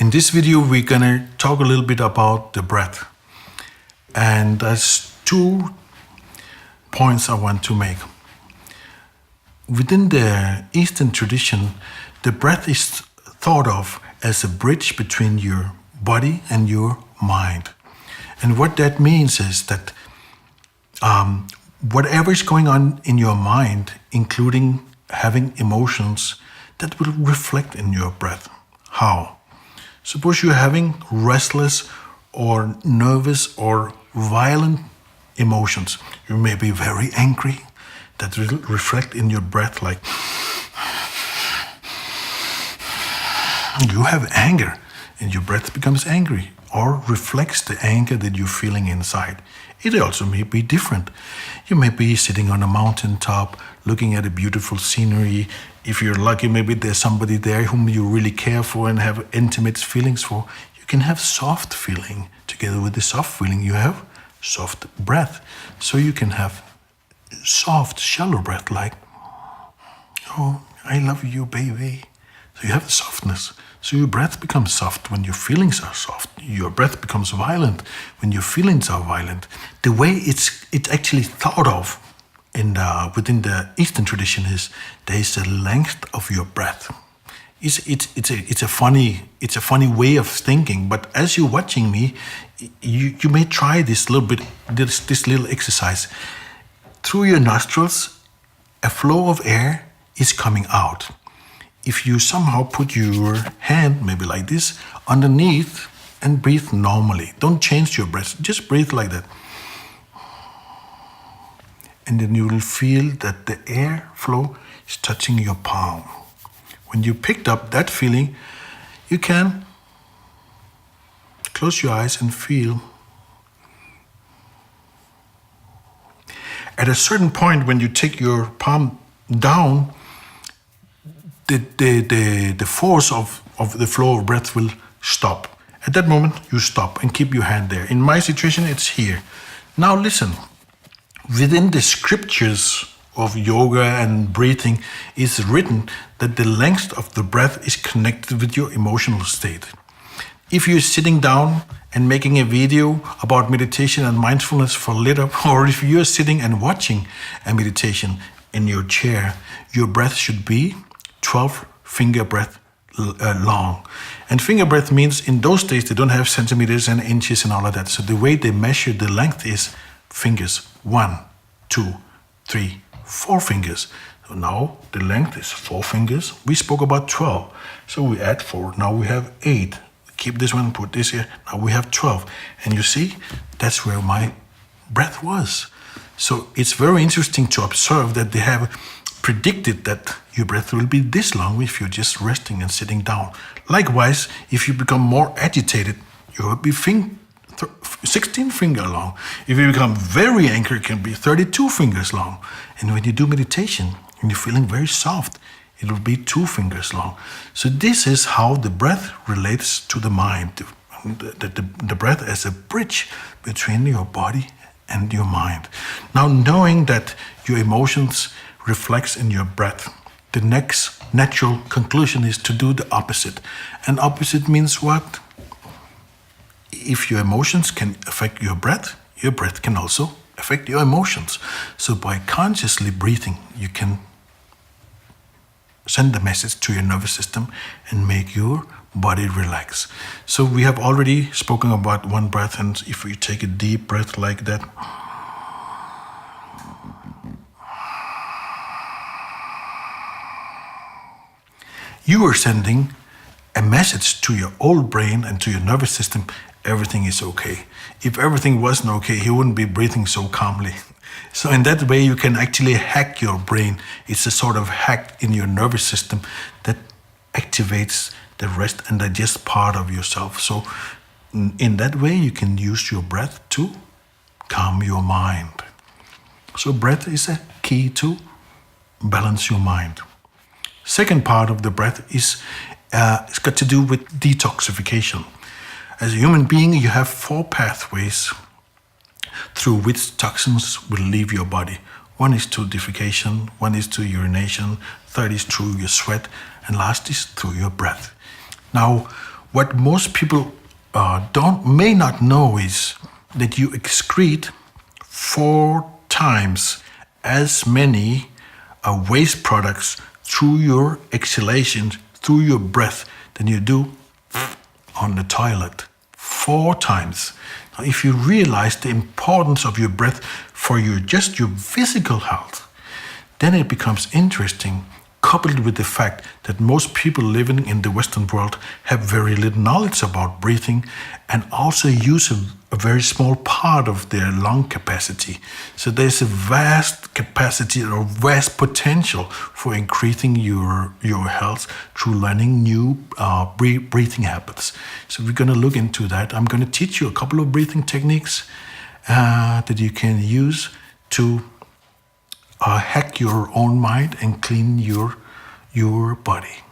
In this video, we're gonna talk a little bit about the breath. And there's 2 points I want to make. Within the Eastern tradition, the breath is thought of as a bridge between your body and your mind. And what that means is that whatever is going on in your mind, including having emotions, that will reflect in your breath. How? Suppose you're having restless or nervous or violent emotions. You may be very angry. That will reflect in your breath like you have anger and your breath becomes angry or reflects the anger that you're feeling inside. It also may be different. You may be sitting on a mountaintop looking at a beautiful scenery. If you're lucky, maybe there's somebody there whom you really care for and have intimate feelings for. You can have soft feeling. Together with the soft feeling, you have soft breath. So you can have soft, shallow breath like, oh, I love you, baby. So you have the softness. So your breath becomes soft when your feelings are soft. Your breath becomes violent when your feelings are violent. The way it's actually thought of within the Eastern tradition is there is a length of your breath. It's a funny way of thinking. But as you're watching me, you may try this little exercise. Through your nostrils, a flow of air is coming out. If you somehow put your hand, maybe like this, underneath and breathe normally. Don't change your breath, just breathe like that. And then you will feel that the air flow is touching your palm. When you picked up that feeling, you can close your eyes and feel. At a certain point, when you take your palm down, the force of the flow of breath will stop. At that moment, you stop and keep your hand there. In my situation, it's here. Now listen, within the scriptures of yoga and breathing, it's written that the length of the breath is connected with your emotional state. If you're sitting down and making a video about meditation and mindfulness for LitUpp, or if you're sitting and watching a meditation in your chair, your breath should be 12 finger breath long. And finger breath means in those days they don't have centimeters and inches and all of that. So the way they measure the length is fingers. 1, 2, 3, 4 fingers. So now the length is 4 fingers. We spoke about 12. So we add 4. Now we have 8. Keep this one, put this here. Now we have 12. And you see, that's where my breath was. So it's very interesting to observe that they have predicted that your breath will be this long if you're just resting and sitting down. Likewise, if you become more agitated, you will be 16 finger long. If you become very angry, it can be 32 fingers long. And when you do meditation and you're feeling very soft, it will be 2 fingers long. So this is how the breath relates to the mind. The breath as a bridge between your body and your mind. Now, knowing that your emotions reflects in your breath, the next natural conclusion is to do the opposite. And opposite means what? If your emotions can affect your breath can also affect your emotions. So by consciously breathing, you can send a message to your nervous system and make your body relax. So we have already spoken about one breath, and if we take a deep breath like that, you are sending a message to your old brain and to your nervous system, everything is okay. If everything wasn't okay, he wouldn't be breathing so calmly. So in that way, you can actually hack your brain. It's a sort of hack in your nervous system that activates the rest and digest part of yourself. So in that way, you can use your breath to calm your mind. So breath is a key to balance your mind. Second part of the breath is it's got to do with detoxification. As a human being, you have 4 pathways through which toxins will leave your body. One is through defecation, one is through urination, third is through your sweat, and last is through your breath. Now, what most people may not know is that you excrete 4 times as many waste products through your exhalations, through your breath, than you do on the toilet. 4 times. Now, if you realize the importance of your breath for just your physical health, then it becomes interesting, coupled with the fact that most people living in the Western world have very little knowledge about breathing and also use a very small part of their lung capacity. So there's a vast capacity or vast potential for increasing your health through learning new breathing habits. So we're going to look into that. I'm going to teach you a couple of breathing techniques that you can use to hack your own mind and clean your body.